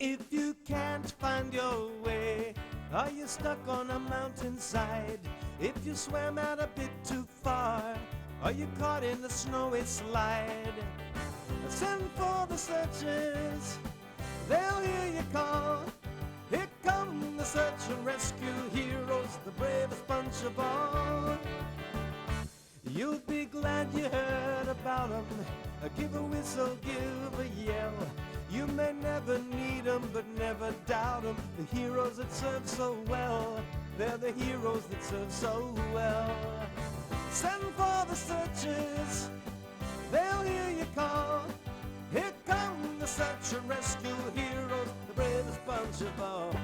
If you can't find your way, or you're stuck on a mountainside, if you swam out a bit too far, or you're caught in a snowy slide, send for the searchers, they'll hear you call. Here come the search and rescue heroes, the bravest bunch of all. You'll be glad you heard about them. Give a whistle, give a yell. You may never need them, but never doubt them. The heroes that serve so well, they're the heroes that serve so well. Send for the searchers, they'll hear you call. Here come the search and rescue heroes, the bravest bunch of all.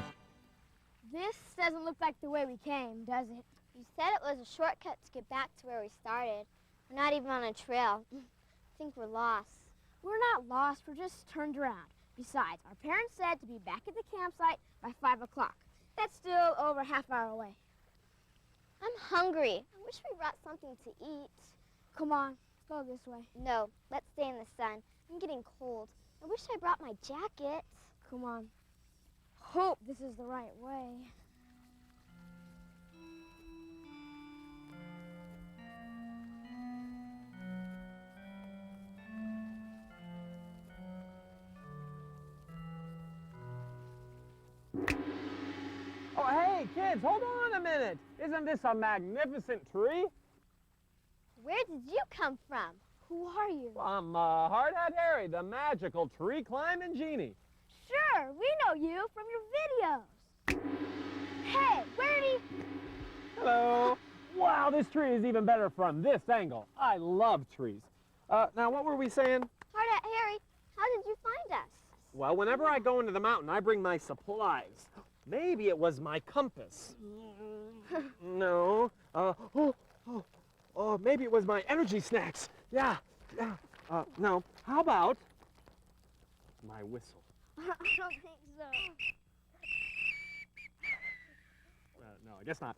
This doesn't look like the way we came, does it? You said it was a shortcut to get back to where we started. We're not even on a trail. I think we're lost. We're not lost, we're just turned around. Besides, our parents said to be back at the campsite by 5 o'clock. That's still over half an hour away. I'm hungry. I wish we brought something to eat. Come on, let's go this way. No, let's stay in the sun. I'm getting cold. I wish I brought my jacket. Come on. Hope this is the right way. Oh, hey, kids, hold on a minute. Isn't this a magnificent tree? Where did you come from? Who are you? I'm Hard Hat Harry, the magical tree climbing genie. Sure, we know you from your videos. Hey, where did he... Hello. Wow, this tree is even better from this angle. I love trees. Now, what were we saying? Hard Hat Harry, how did you find us? Well, whenever I go into the mountain, I bring my supplies. Maybe it was my compass. No. Maybe it was my energy snacks. Yeah. No. How about my whistle? I don't think so. No, I guess not.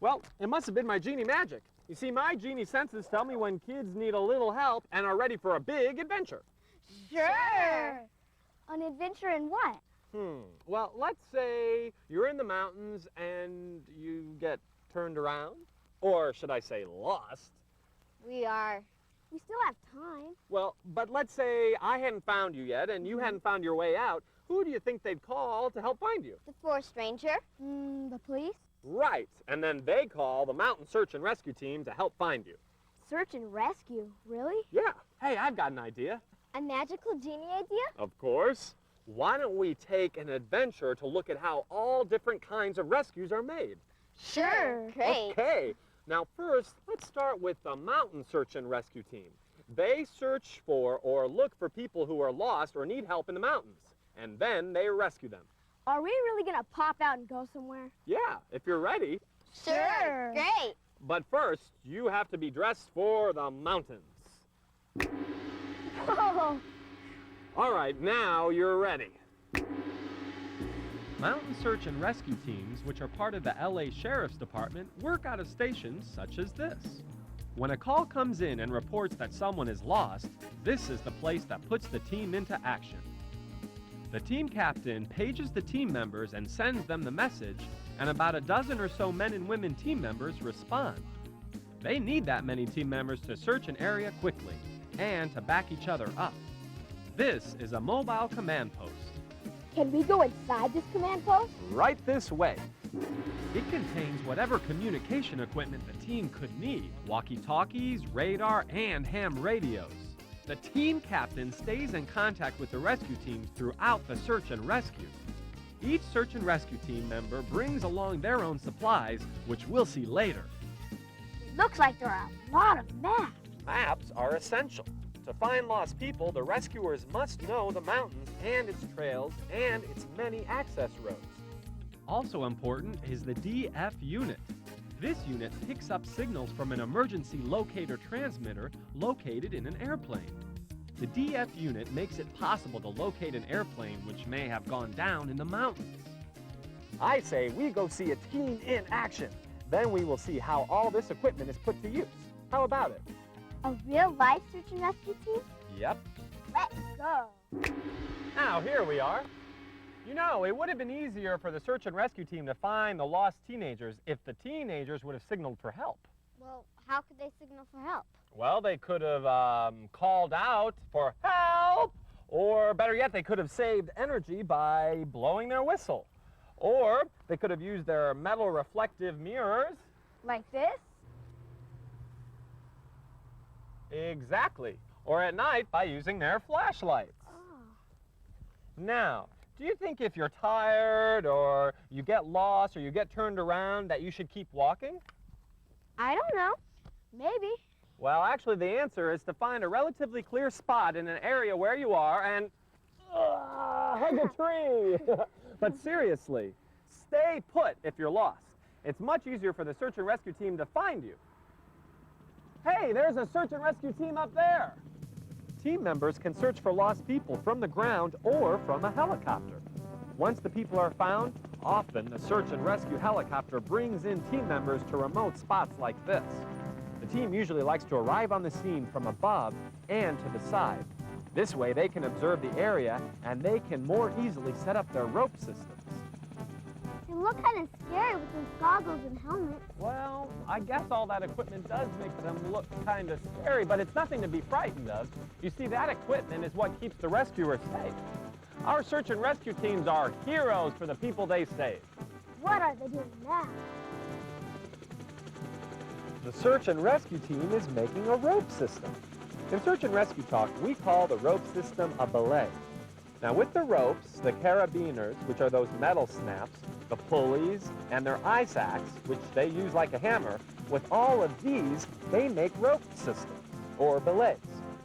Well, it must have been my genie magic. You see, my genie senses tell me when kids need a little help and are ready for a big adventure. Sure. An adventure in what? Well, let's say you're in the mountains and you get turned around. Or should I say lost? We are. We still have time. Well, but let's say I hadn't found you yet and you hadn't found your way out. Who do you think they'd call to help find you? The forest ranger. The police? Right. And then they call the mountain search and rescue team to help find you. Search and rescue? Really? Yeah. Hey, I've got an idea. A magical genie idea? Of course. Why don't we take an adventure to look at how all different kinds of rescues are made? Sure. Great. Okay. Now first, let's start with the mountain search and rescue team. They search for or look for people who are lost or need help in the mountains, and then they rescue them. Are we really gonna pop out and go somewhere? Yeah, if you're ready. Sure. Great. But first, you have to be dressed for the mountains. Whoa. All right, now you're ready. Mountain search and rescue teams, which are part of the LA Sheriff's Department, work out of stations such as this. When a call comes in and reports that someone is lost, this is the place that puts the team into action. The team captain pages the team members and sends them the message, and about a dozen or so men and women team members respond. They need that many team members to search an area quickly and to back each other up. This is a mobile command post. Can we go inside this command post? Right this way. It contains whatever communication equipment the team could need: walkie-talkies, radar, and ham radios. The team captain stays in contact with the rescue teams throughout the search and rescue. Each search and rescue team member brings along their own supplies, which we'll see later. It looks like there are a lot of maps. Maps are essential. To find lost people, the rescuers must know the mountains and its trails and its many access roads. Also important is the DF unit. This unit picks up signals from an emergency locator transmitter located in an airplane. The DF unit makes it possible to locate an airplane which may have gone down in the mountains. I say we go see a team in action. Then we will see how all this equipment is put to use. How about it? A real-life search and rescue team? Yep. Let's go. Now, here we are. You know, it would have been easier for the search and rescue team to find the lost teenagers if the teenagers would have signaled for help. Well, how could they signal for help? Well, they could have called out for help, or better yet, they could have saved energy by blowing their whistle. Or they could have used their metal reflective mirrors. Like this? Exactly. Or at night by using their flashlights. Oh. Now, do you think if you're tired or you get lost or you get turned around that you should keep walking? I don't know. Maybe. Well, actually, the answer is to find a relatively clear spot in an area where you are and hug a tree. But seriously, stay put if you're lost. It's much easier for the search and rescue team to find you. Hey, there's a search and rescue team up there. Team members can search for lost people from the ground or from a helicopter. Once the people are found, often the search and rescue helicopter brings in team members to remote spots like this. The team usually likes to arrive on the scene from above and to the side. This way they can observe the area and they can more easily set up their rope systems. They look kind of scary with those goggles and helmets. Well, I guess all that equipment does make them look kind of scary, but it's nothing to be frightened of. You see, that equipment is what keeps the rescuers safe. Our search and rescue teams are heroes for the people they save. What are they doing now? The search and rescue team is making a rope system. In search and rescue talk, we call the rope system a belay. Now with the ropes, the carabiners, which are those metal snaps, the pulleys, and their ice axe, which they use like a hammer, with all of these, they make rope systems, or belays,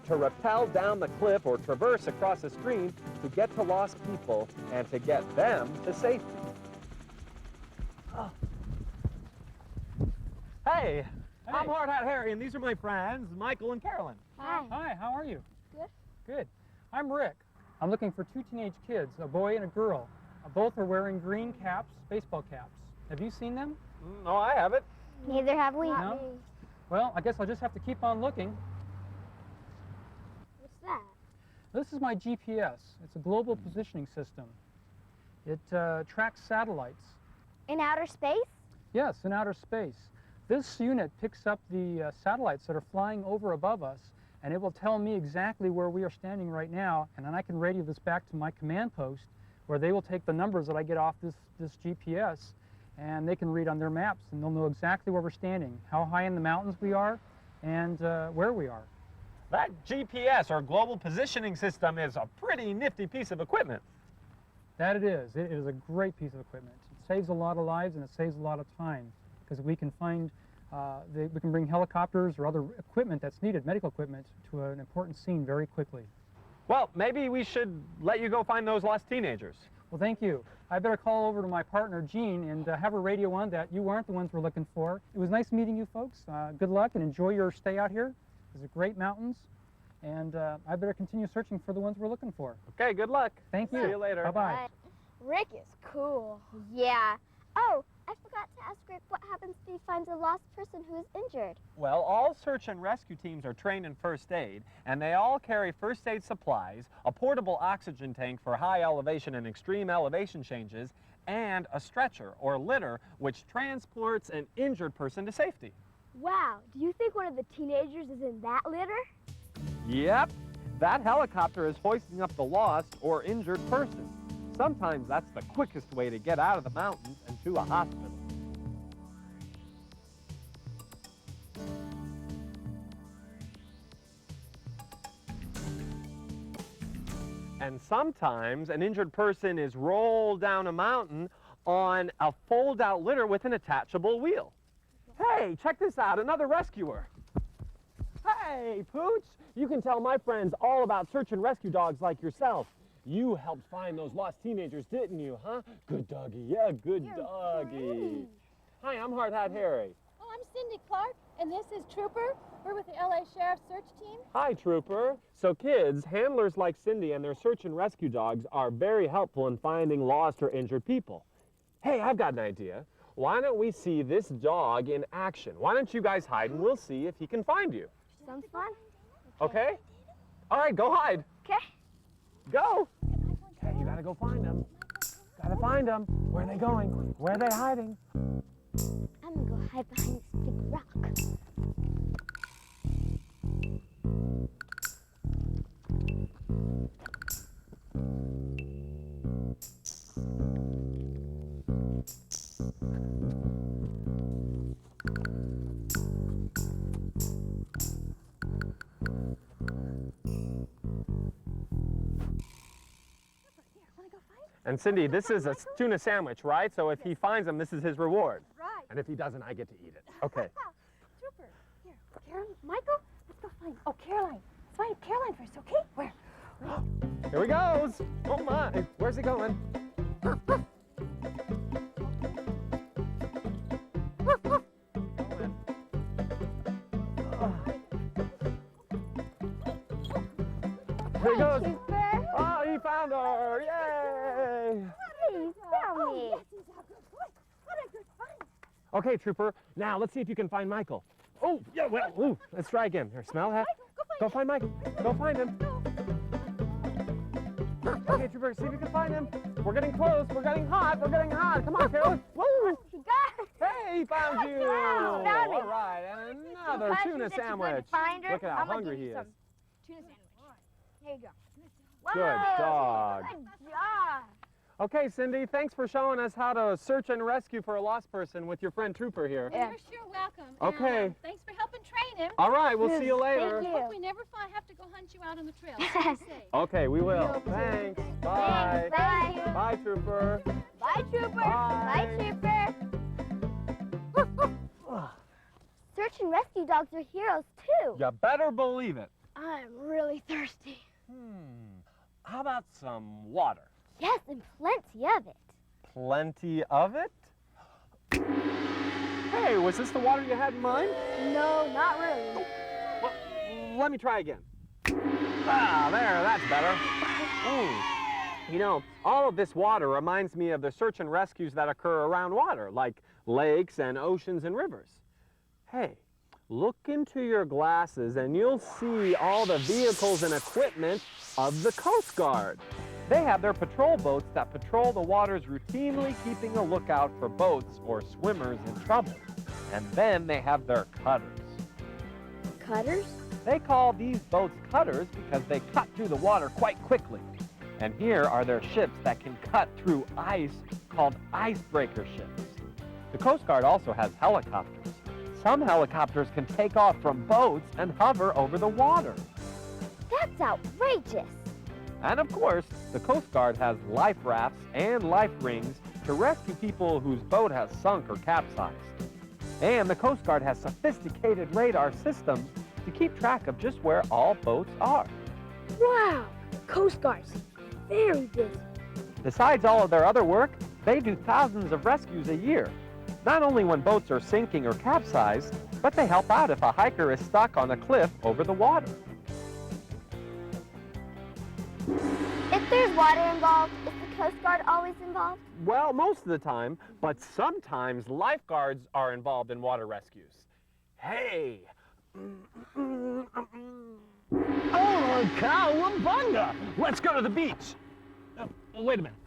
to rappel down the cliff or traverse across a stream to get to lost people and to get them to safety. Oh. Hey, I'm Hard Hat Harry, and these are my friends, Michael and Carolyn. Hi. Hi, how are you? Good. Good. I'm Rick. I'm looking for two teenage kids, a boy and a girl. Both are wearing green caps, baseball caps. Have you seen them? No, I haven't. Neither have we. Not No? me. Well, I guess I'll just have to keep on looking. What's that? This is my GPS. It's a global positioning system. It tracks satellites. In outer space? Yes, in outer space. This unit picks up the satellites that are flying over above us, and it will tell me exactly where we are standing right now, and then I can radio this back to my command post, where they will take the numbers that I get off this GPS, and they can read on their maps, and they'll know exactly where we're standing, how high in the mountains we are, and where we are. That GPS, or Global Positioning System, is a pretty nifty piece of equipment. That it is. It is a great piece of equipment. It saves a lot of lives, and it saves a lot of time, because we can find, we can bring helicopters or other equipment that's needed, medical equipment, to an important scene very quickly. Well, maybe we should let you go find those lost teenagers. Well, thank you. I better call over to my partner, Gene, and have her radio on that you aren't the ones we're looking for. It was nice meeting you folks. Good luck and enjoy your stay out here. These are great mountains, and I better continue searching for the ones we're looking for. Okay, good luck. Thank you. See you later. Bye-bye. Rick is cool. Yeah. Oh, I forgot to ask Rick what happens if he finds a lost person who is injured. Well, all search and rescue teams are trained in first aid, and they all carry first aid supplies, a portable oxygen tank for high elevation and extreme elevation changes, and a stretcher or litter which transports an injured person to safety. Wow, do you think one of the teenagers is in that litter? Yep, that helicopter is hoisting up the lost or injured person. Sometimes that's the quickest way to get out of the mountains and to a hospital. And sometimes an injured person is rolled down a mountain on a fold-out litter with an attachable wheel. Hey, check this out, another rescuer. Hey, Pooch, you can tell my friends all about search and rescue dogs like yourself. You helped find those lost teenagers, didn't you, huh? Good doggy, yeah, good doggy. Hi, I'm Hard Hat Harry. Oh, I'm Cindy Clark, and this is Trooper. We're with the LA Sheriff's Search Team. Hi, Trooper. So kids, handlers like Cindy and their search and rescue dogs are very helpful in finding lost or injured people. Hey, I've got an idea. Why don't we see this dog in action? Why don't you guys hide and we'll see if he can find you. Sounds fun. Okay? All right, go hide. Okay. Go. Okay, you gotta go find him. Gotta find them. Where are they going? Where are they hiding? I'm gonna go hide behind this big rock. And Cindy, this is a tuna sandwich, right? So if he finds them, this is his reward. Right. And if he doesn't, I get to eat it. Okay. Trooper, here. Michael, let's go find. Oh, Caroline. Let's find Caroline first, okay? Where? Here he goes. Oh my. Where's he going? Here he goes. Oh, he found her. Yay. Please tell me. Yes, he's a good boy. What a good find. Okay, Trooper. Now let's see if you can find Michael. Oh, yeah, well, ooh, let's try again. Here, smell that. Go find Michael. Go find him. Okay, Trooper, see if you can find him. We're getting close. We're getting hot. We're getting hot. Come on, Carolyn. Woo! He got it. Hey, he found you. Wow, found me. All right, and another Because tuna you said you sandwich. couldn't find her, Look at how I'm gonna hungry give he you is. some tuna sandwich. Here you go. Good Whoa, dog. Good job. Okay, Cindy, thanks for showing us how to search and rescue for a lost person with your friend Trooper here. Yeah. You're sure welcome. Okay. And, thanks for helping train him. All right, we'll see you later. Thank Hope you. we never have to go hunt you out on the trail. Stay safe. Okay, we will. Thanks. Bye. Thank you. Bye, Trooper. Bye, Trooper. Bye. Bye, Trooper. Search and rescue dogs are heroes, too. You better believe it. I'm really thirsty. How about some water? Yes, and plenty of it. Plenty of it? Hey, was this the water you had in mind? No, not really. Well, let me try again. Ah, there, that's better. You know, all of this water reminds me of the search and rescues that occur around water, like lakes and oceans and rivers. Hey, look into your glasses and you'll see all the vehicles and equipment of the Coast Guard. They have their patrol boats that patrol the waters routinely, keeping a lookout for boats or swimmers in trouble. And then they have their cutters. Cutters? They call these boats cutters because they cut through the water quite quickly. And here are their ships that can cut through ice, called icebreaker ships. The Coast Guard also has helicopters. Some helicopters can take off from boats and hover over the water. That's outrageous. And of course, the Coast Guard has life rafts and life rings to rescue people whose boat has sunk or capsized. And the Coast Guard has sophisticated radar systems to keep track of just where all boats are. Wow, Coast Guard's very busy. Besides all of their other work, they do thousands of rescues a year. Not only when boats are sinking or capsized, but they help out if a hiker is stuck on a cliff over the water. If there's water involved, is the Coast Guard always involved? Well, most of the time, but sometimes lifeguards are involved in water rescues. Hey! Oh, cowabunga! Let's go to the beach. Wait a minute.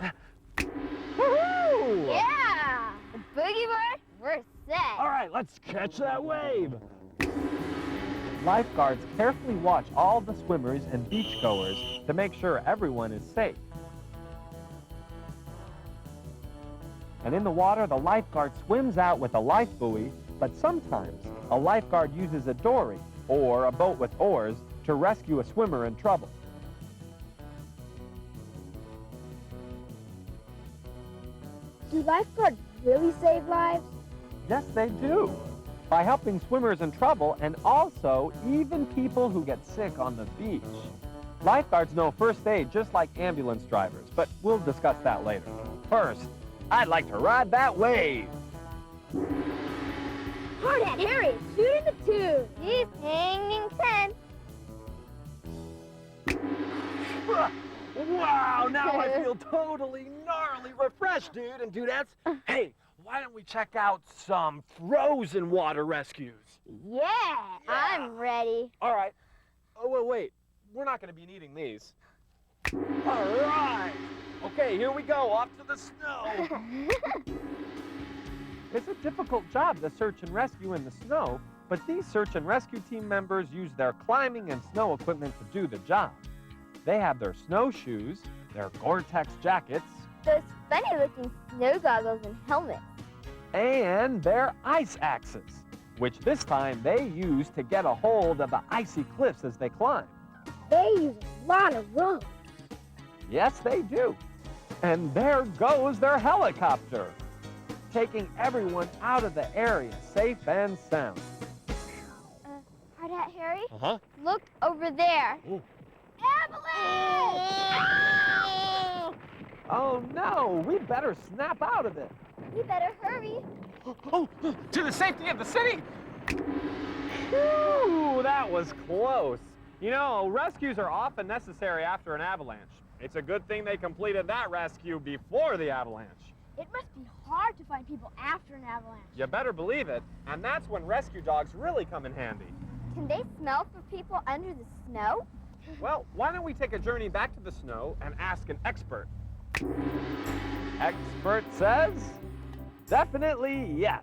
Woohoo! Yeah! Boogie Board, we're set. All right, let's catch that wave. Lifeguards carefully watch all the swimmers and beachgoers to make sure everyone is safe. And in the water, the lifeguard swims out with a life buoy, but sometimes a lifeguard uses a dory or a boat with oars to rescue a swimmer in trouble. Do lifeguards really save lives? Yes, they do. By helping swimmers in trouble and also even people who get sick on the beach. Lifeguards know first aid just like ambulance drivers, but we'll discuss that later. First, I'd like to ride that wave. Hard hat Harry, shooting the tube. He's hanging 10. Wow, now I feel totally gnarly refreshed, dude and dudettes. Hey, why don't we check out some frozen water rescues? Yeah, I'm ready. All right. Oh, well, wait. We're not going to be needing these. All right. Okay, here we go, off to the snow. It's a difficult job to search and rescue in the snow, but these search and rescue team members use their climbing and snow equipment to do the job. They have their snowshoes, their Gore-Tex jackets, Those funny-looking snow goggles and helmets. and their ice axes, which this time they use to get a hold of the icy cliffs as they climb. They use a lot of rope. Yes, they do. And there goes their helicopter, taking everyone out of the area safe and sound. Hard hat, Harry? Uh-huh. Look over there. Ooh. Avalanche! Oh no, we better snap out of it. We better hurry. Oh, to the safety of the city. Ooh, that was close. You know, rescues are often necessary after an avalanche. It's a good thing they completed that rescue before the avalanche. It must be hard to find people after an avalanche. You better believe it, and that's when rescue dogs really come in handy. Can they smell for people under the snow? Well, why don't we take a journey back to the snow and ask an expert? Expert says, definitely yes.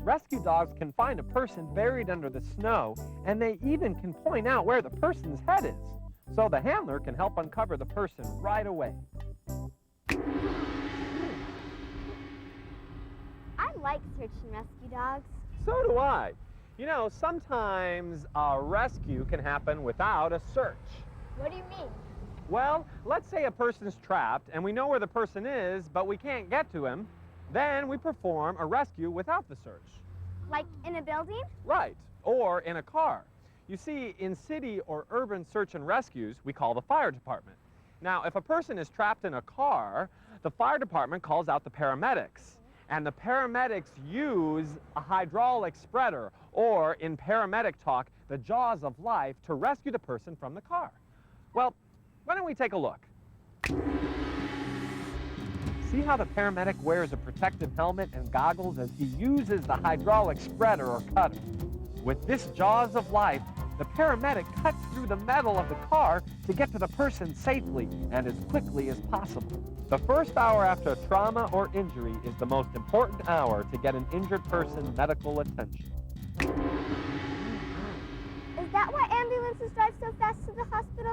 Rescue dogs can find a person buried under the snow, and they even can point out where the person's head is, so the handler can help uncover the person right away. I like search and rescue dogs. So do I. You know, sometimes a rescue can happen without a search. What do you mean? Well, let's say a person's trapped and we know where the person is, but we can't get to him. Then we perform a rescue without the search. Like in a building? Right, or in a car. You see, in city or urban search and rescues, we call the fire department. Now, if a person is trapped in a car, the fire department calls out the paramedics. And the paramedics use a hydraulic spreader, or in paramedic talk, the jaws of life, to rescue the person from the car. Well, why don't we take a look? See how the paramedic wears a protective helmet and goggles as he uses the hydraulic spreader or cutter. With this jaws of life, the paramedic cuts through the metal of the car to get to the person safely and as quickly as possible. The first hour after trauma or injury is the most important hour to get an injured person medical attention. Is that why ambulances drive so fast to the hospital?